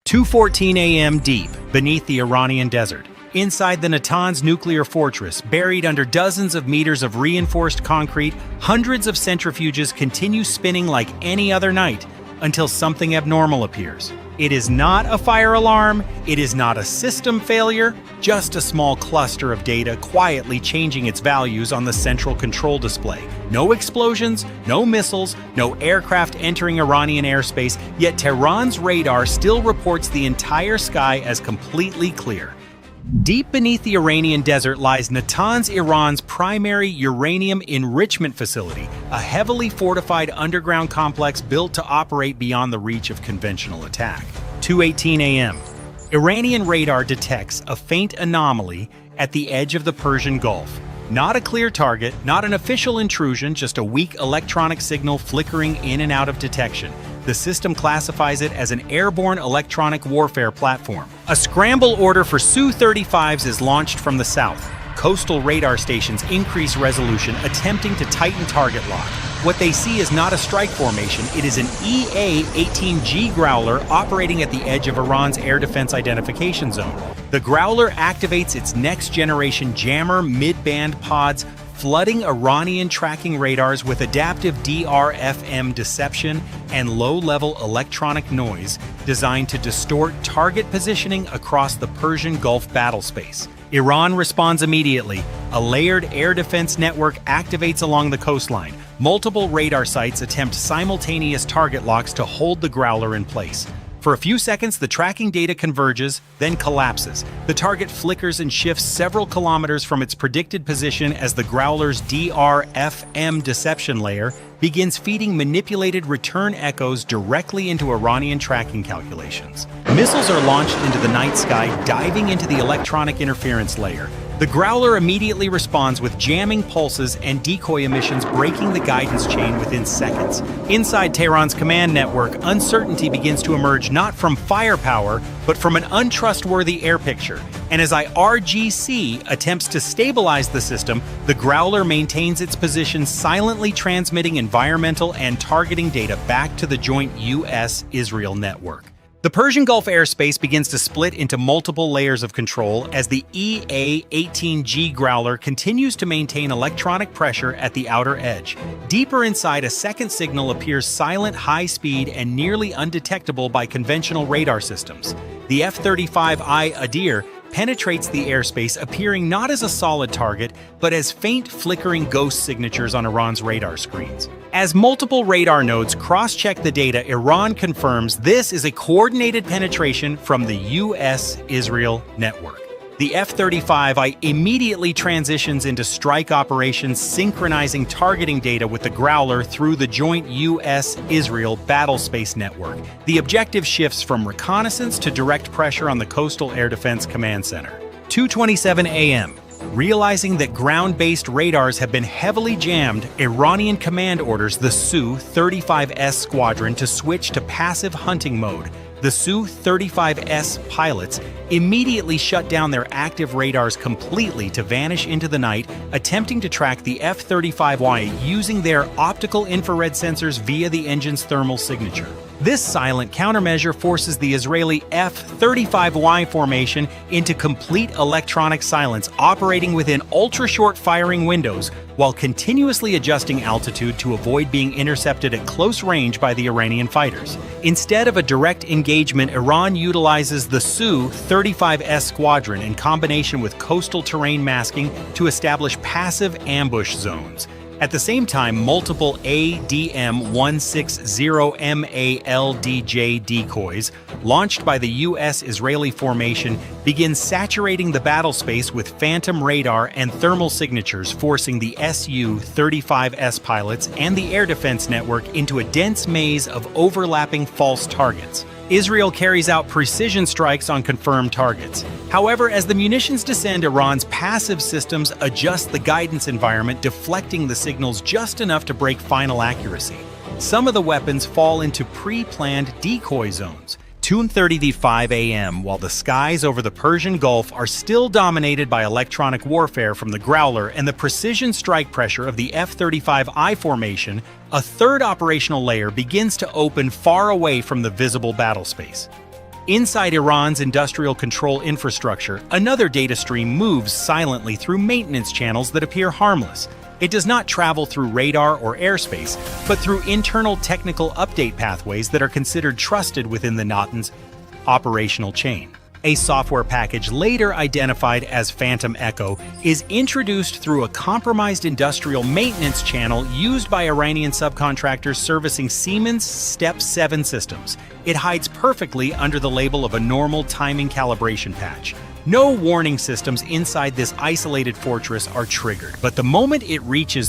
2:14 a.m. deep beneath the Iranian desert. Inside the Natanz nuclear fortress, buried under dozens of meters of reinforced concrete, hundreds of centrifuges continue spinning like any other night until something abnormal appears. It is not a fire alarm, it is not a system failure, just a small cluster of data quietly changing its values on the central control display. No explosions, no missiles, no aircraft entering Iranian airspace, yet Tehran's radar still reports the entire sky as completely clear. Deep beneath the Iranian desert lies Natanz, Iran's primary uranium enrichment facility, a heavily fortified underground complex built to operate beyond the reach of conventional attack. 2:18 a.m. Iranian radar detects a faint anomaly at the edge of the Persian Gulf. Not a clear target, not an official intrusion, just a weak electronic signal flickering in and out of detection. The system classifies it as an airborne electronic warfare platform. A scramble order for Su-35s is launched from the south. Coastal radar stations increase resolution, attempting to tighten target lock. What they see is not a strike formation, it is an EA-18G Growler operating at the edge of Iran's air defense identification zone. The Growler activates its next-generation jammer mid-band pods, flooding Iranian tracking radars with adaptive DRFM deception and low-level electronic noise designed to distort target positioning across the Persian Gulf battlespace. Iran responds immediately. A layered air defense network activates along the coastline. Multiple radar sites attempt simultaneous target locks to hold the Growler in place. For a few seconds, the tracking data converges, then collapses. The target flickers and shifts several kilometers from its predicted position as the Growler's DRFM deception layer begins feeding manipulated return echoes directly into Iranian tracking calculations. Missiles are launched into the night sky, diving into the electronic interference layer. The Growler immediately responds with jamming pulses and decoy emissions, breaking the guidance chain within seconds. Inside Tehran's command network, uncertainty begins to emerge not from firepower, but from an untrustworthy air picture. And as IRGC attempts to stabilize the system, the Growler maintains its position, silently transmitting environmental and targeting data back to the joint US-Israel network. The Persian Gulf airspace begins to split into multiple layers of control as the EA-18G Growler continues to maintain electronic pressure at the outer edge. Deeper inside, a second signal appears silent, high-speed, and nearly undetectable by conventional radar systems. The F-35I Adir penetrates the airspace, appearing not as a solid target, but as faint flickering ghost signatures on Iran's radar screens. As multiple radar nodes cross-check the data, Iran confirms this is a coordinated penetration from the US-Israel network. The F-35I immediately transitions into strike operations, synchronizing targeting data with the Growler through the joint US-Israel battlespace network. The objective shifts from reconnaissance to direct pressure on the Coastal Air Defense Command Center. 2:27 a.m. Realizing that ground-based radars have been heavily jammed, Iranian command orders the Su-35S squadron to switch to passive hunting mode. The Su-35S pilots immediately shut down their active radars completely to vanish into the night, attempting to track the F-35Y using their optical infrared sensors via the engine's thermal signature. This silent countermeasure forces the Israeli F-35Y formation into complete electronic silence, operating within ultra-short firing windows while continuously adjusting altitude to avoid being intercepted at close range by the Iranian fighters. Instead of a direct engagement, Iran utilizes the Su-35S squadron in combination with coastal terrain masking to establish passive ambush zones. At the same time, multiple ADM-160MALDJ decoys, launched by the US-Israeli formation, begin saturating the battlespace with phantom radar and thermal signatures, forcing the Su-35S pilots and the air defense network into a dense maze of overlapping false targets. Israel carries out precision strikes on confirmed targets. However, as the munitions descend, Iran's passive systems adjust the guidance environment, deflecting the signals just enough to break final accuracy. Some of the weapons fall into pre-planned decoy zones. 2:35 a.m., while the skies over the Persian Gulf are still dominated by electronic warfare from the Growler and the precision strike pressure of the F-35I formation, a third operational layer begins to open far away from the visible battlespace. Inside Iran's industrial control infrastructure, another data stream moves silently through maintenance channels that appear harmless. It does not travel through radar or airspace, but through internal technical update pathways that are considered trusted within the Natan's operational chain. A software package later identified as Phantom Echo is introduced through a compromised industrial maintenance channel used by Iranian subcontractors servicing Siemens Step 7 systems. It hides perfectly under the label of a normal timing calibration patch. No warning systems inside this isolated fortress are triggered, but the moment it reaches